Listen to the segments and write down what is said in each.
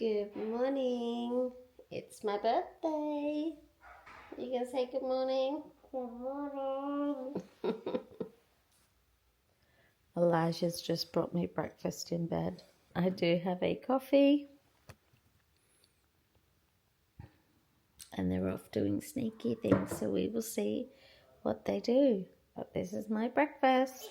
Good morning. It's my birthday. You gonna say good morning? Good morning. Elijah's just brought me breakfast in bed. I do have a coffee. And they're off doing sneaky things, so we will see what they do. But this is my breakfast.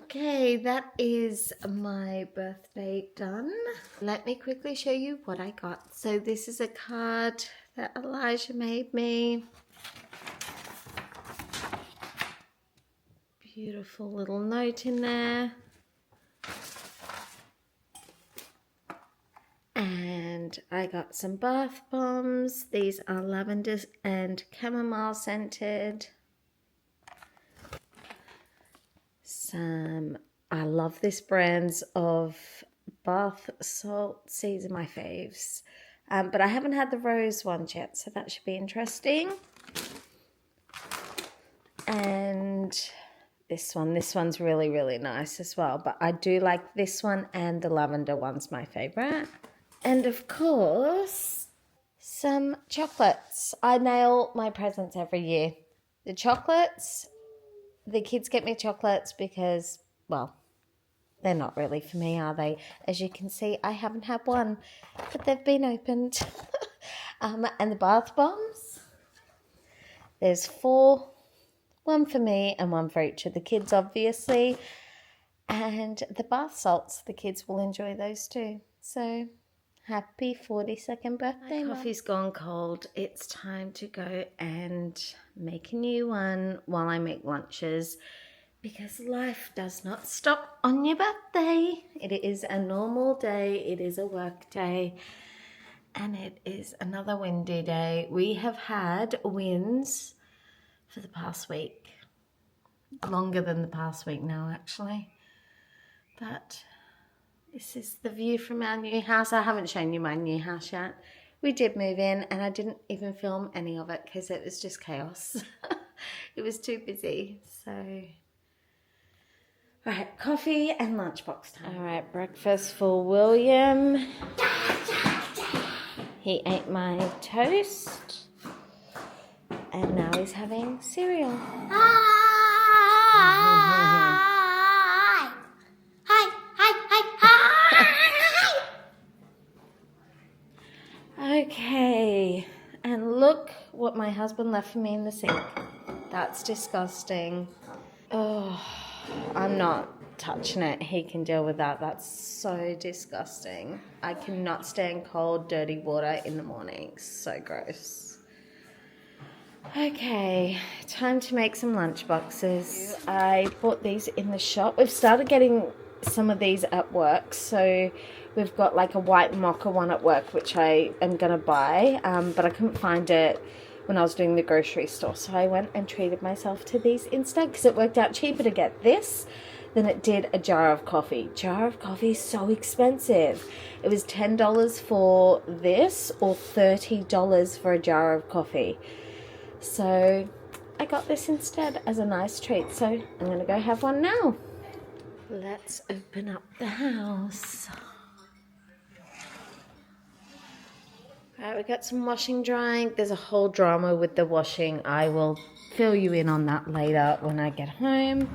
Okay, that is my birthday done. Let me quickly show you what I got. So this is a card that Elijah made me. Beautiful little note in there. And I got some bath bombs. These are lavender and chamomile scented. I love this brands of bath salts. These are my faves. But I haven't had the rose ones yet, so that should be interesting. And this one's really, really nice as well. But I do like this one, and the lavender one's my favorite. And of course, some chocolates. I nail my presents every year. The chocolates, the kids get me chocolates because, well, they're not really for me, are they? As you can see, I haven't had one, but they've been opened. And the bath bombs, there's 4, one for me and one for each of the kids, obviously. And the bath salts, the kids will enjoy those too. So happy 42nd birthday. My coffee's gone cold. It's time to go and make a new one while I make lunches, because life does not stop on your birthday. It is a normal day. It is a work day. And it is another windy day. We have had winds for the past week. Longer than the past week now, actually. But this is the view from our new house. I haven't shown you my new house yet. We did move in and I didn't even film any of it because it was just chaos. It was too busy. So, right, coffee and lunchbox time. All right, breakfast for William. He ate my toast and now he's having cereal. Okay, and look what my husband left for me in the sink. That's disgusting. Oh, I'm not touching it. He can deal with that. That's so disgusting. I cannot stand cold, dirty water in the morning. So gross. Okay, time to make some lunch boxes. I bought these in the shop. We've started getting some of these at work, so we've got like a white mocha one at work, which I am going to buy, but I couldn't find it when I was doing the grocery store, so I went and treated myself to these instead, because it worked out cheaper to get this than it did a jar of coffee. Jar of coffee is so expensive. It was $10 for this or $30 for a jar of coffee. So I got this instead as a nice treat, so I'm going to go have one now. Let's open up the house. Right, we got some washing drying. There's a whole drama with the washing. I will fill you in on that later when I get home.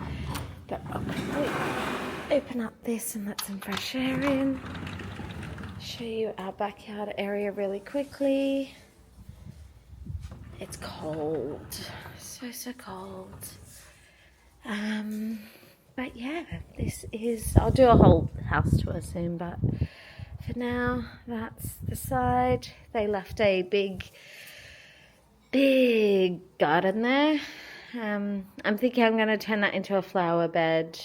But I'll quickly open up this and let some fresh air in. Show you our backyard area really quickly. It's cold. So cold. But yeah, this is, I'll do a whole house tour soon, but for now, that's the side. They left a big garden there. I'm thinking I'm going to turn that into a flower bed.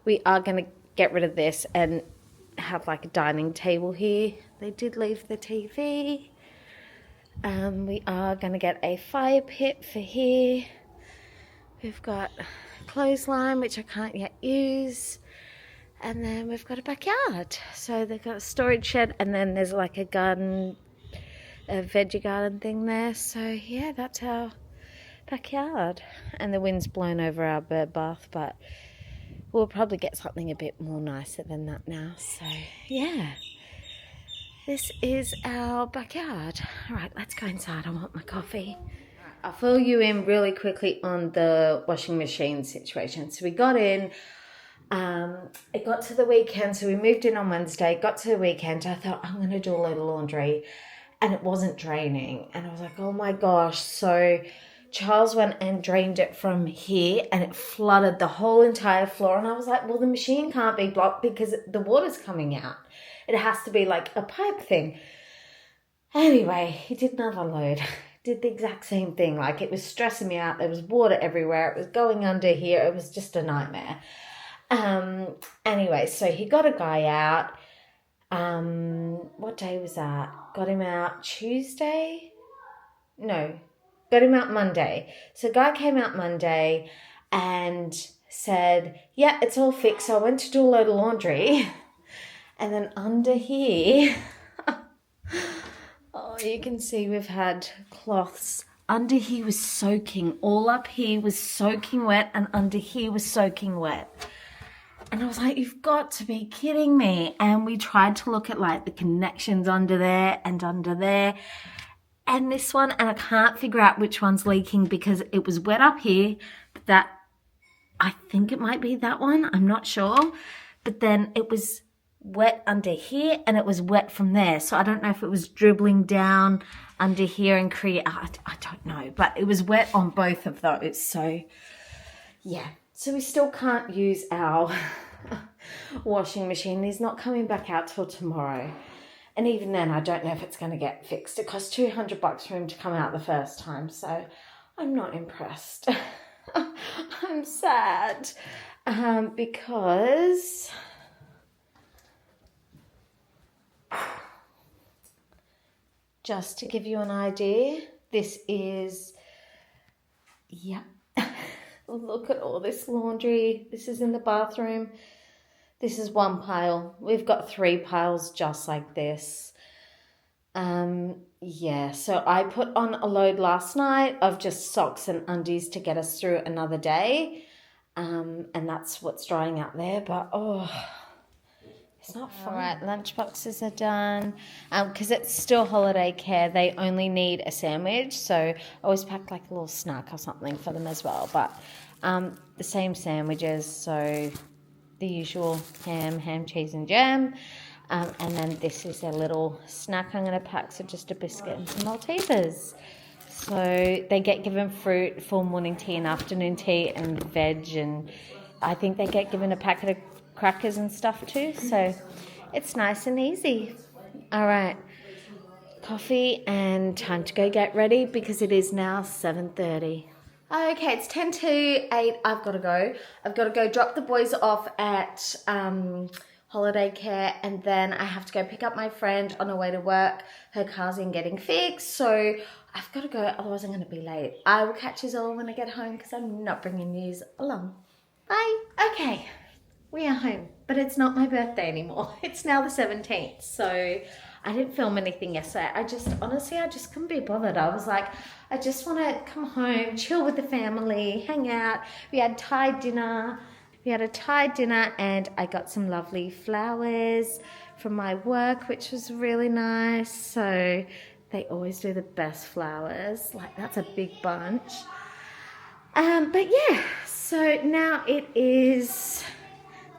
We are going to get rid of this and have like a dining table here. They did leave the TV. We are going to get a fire pit for here. We've got a clothesline, which I can't yet use. And then we've got a backyard. So they've got a storage shed, and then there's like a garden, a veggie garden thing there. So yeah, that's our backyard. And the wind's blown over our bird bath, but we'll probably get something a bit more nicer than that now. So yeah, this is our backyard. All right, let's go inside. I want my coffee. I'll fill you in really quickly on the washing machine situation. So we got in, it got to the weekend, so we moved in on Wednesday, got to the weekend, I thought I'm going to do a load of laundry, and it wasn't draining. And I was like, oh my gosh. So Charles went and drained it from here, and it flooded the whole entire floor. And I was like, well, the machine can't be blocked because the water's coming out. It has to be like a pipe thing. Anyway, he did another load. Did the exact same thing. Like, it was stressing me out. There was water everywhere. It was going under here. It was just a nightmare. Anyway, so he got a guy out. What day was that? Got him out Tuesday? No, got him out Monday. So guy came out Monday and said, yeah, it's all fixed. So I went to do a load of laundry. And then under here, oh, you can see we've had cloths. Under here was soaking. All up here was soaking wet, and under here was soaking wet. And I was like, you've got to be kidding me. And we tried to look at like the connections under there and under there. And this one, and I can't figure out which one's leaking because it was wet up here. But that, I think it might be that one. I'm not sure. But then it was wet under here and it was wet from there. So I don't know if it was dribbling down under here and I don't know. But it was wet on both of those. So yeah. So we still can't use our washing machine. He's not coming back out till tomorrow. And even then, I don't know if it's going to get fixed. It cost $200 for him to come out the first time. So I'm not impressed. I'm sad because just to give you an idea, this is, yep. Look at all this laundry. This is in the bathroom. This is one pile. We've got 3 piles just like this. Yeah, so I put on a load last night of just socks and undies to get us through another day. And that's what's drying out there. But, oh, it's not fun. All right, lunch boxes are done. Because it's still holiday care, they only need a sandwich. So I always pack like a little snack or something for them as well. But the same sandwiches, so the usual ham, cheese and jam. And then this is a little snack I'm going to pack, so just a biscuit and some Maltesers. So they get given fruit for morning tea and afternoon tea and veg, and I think they get given a packet of crackers and stuff too. So it's nice and easy. All right, coffee and time to go get ready because it is now 7:30. Okay, it's 10 to 8. I've got to go. I've got to go drop the boys off at holiday care, and then I have to go pick up my friend on her way to work. Her car's in getting fixed, so I've got to go, otherwise I'm going to be late. I will catch you all when I get home because I'm not bringing yous along. Bye. Okay, we are home, but it's not my birthday anymore. It's now the 17th, so I didn't film anything yesterday. I just couldn't be bothered. I was like, I just want to come home, chill with the family, hang out. We had Thai dinner. And I got some lovely flowers from my work, which was really nice. So they always do the best flowers. Like, that's a big bunch. But yeah, so now it is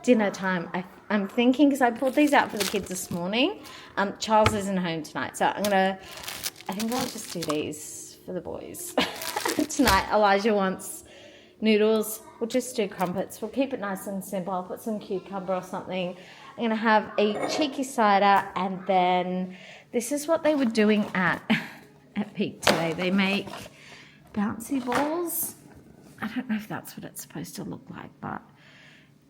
dinner time. I'm thinking, because I pulled these out for the kids this morning. Charles isn't home tonight, so I think I'll just do these for the boys. Tonight, Elijah wants noodles. We'll just do crumpets. We'll keep it nice and simple. I'll put some cucumber or something. I'm going to have a cheeky cider, and then this is what they were doing at Peak today. They make bouncy balls. I don't know if that's what it's supposed to look like, but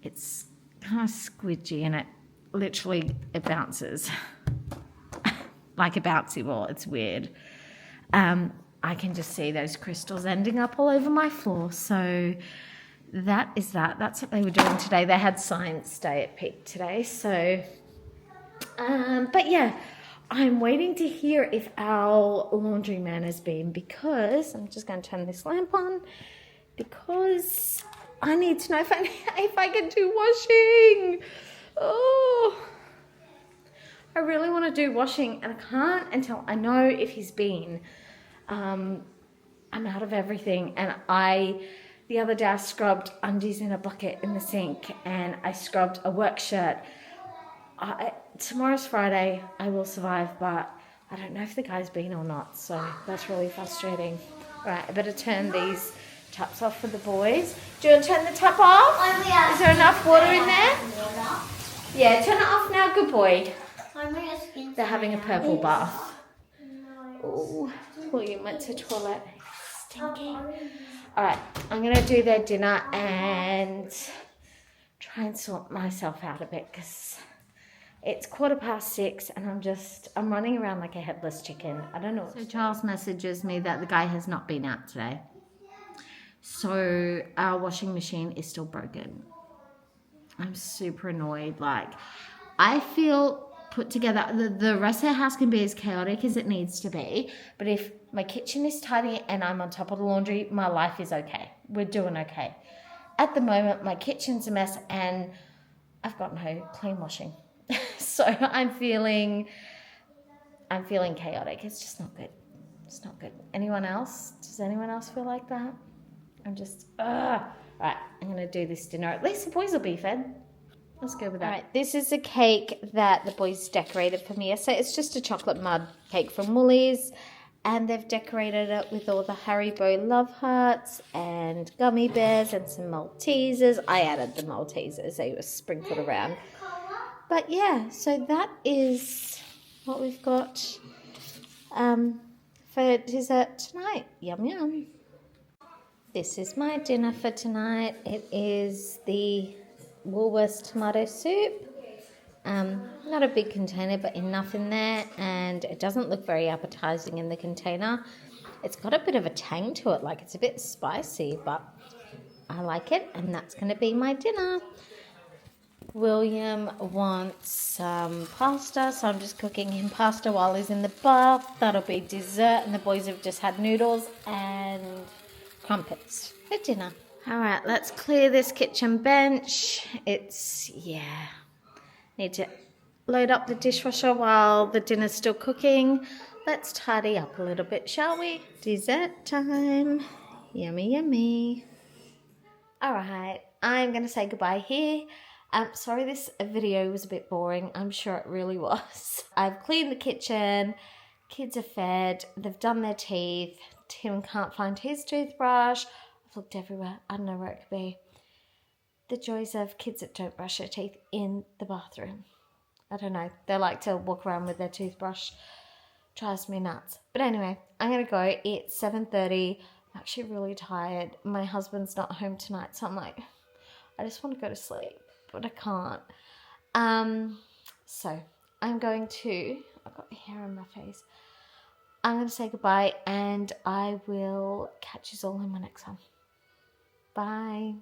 it's kind of squidgy, and it bounces like a bouncy ball. It's weird. I can just see those crystals ending up all over my floor. So that's what they were doing today. They had science day at Peak today. So, but yeah, I'm waiting to hear if our laundryman has been, because I'm just going to turn this lamp on, because I need to know if I can do washing. Oh, I really want to do washing, and I can't until I know if he's been. I'm out of everything, and the other day I scrubbed undies in a bucket in the sink, and I scrubbed a work shirt. Tomorrow's Friday, I will survive, but I don't know if the guy's been or not, so that's really frustrating. Right, I better turn these taps off for the boys. Do you want to turn the tap off? Is there enough water in there? Yeah, turn it off now, good boy. They're having a purple bath. Oh, William went to the toilet. Stinky. Alright, I'm going to do their dinner and try and sort myself out a bit because it's 6:15 and I'm running around like a headless chicken. I don't know. So Charles messages me that the guy has not been out today. So our washing machine is still broken. I'm super annoyed. Like, I feel put together. The rest of the house can be as chaotic as it needs to be, but if my kitchen is tidy and I'm on top of the laundry, my life is okay. We're doing okay. At the moment, my kitchen's a mess and I've got no clean washing. So I'm feeling chaotic. It's just not good. It's not good. Anyone else? Does anyone else feel like that? I'm just, right, I'm going to do this dinner. At least the boys will be fed. Let's go with that. All right, this is a cake that the boys decorated for me. So it's just a chocolate mud cake from Woolies. And they've decorated it with all the Haribo love hearts and gummy bears and some Maltesers. I added the Maltesers. They were sprinkled around. But yeah, so that is what we've got for dessert tonight. Yum, yum. This is my dinner for tonight. It is the Woolworths tomato soup. Not a big container, but enough in there, and it doesn't look very appetizing in the container. It's got a bit of a tang to it, like it's a bit spicy, but I like it, and that's going to be my dinner. William wants some pasta, so I'm just cooking him pasta while he's in the bath. That'll be dessert, and the boys have just had noodles and crumpets for dinner. All right, let's clear this kitchen bench. Need to load up the dishwasher while the dinner's still cooking. Let's tidy up a little bit, shall we? Dessert time. Yummy, yummy. All right, I'm going to say goodbye here. Sorry this video was a bit boring. I'm sure it really was. I've cleaned the kitchen. Kids are fed. They've done their teeth. Tim can't find his toothbrush. I've looked everywhere. I don't know where it could be. The joys of kids that don't brush their teeth in the bathroom. I don't know. They like to walk around with their toothbrush. Drives me nuts. But anyway, I'm going to go. It's 7:30. I'm actually really tired. My husband's not home tonight, so I'm like, I just want to go to sleep, but I can't. So I'm going to, I've got hair on my face. I'm going to say goodbye, and I will catch you all in my next one. Bye.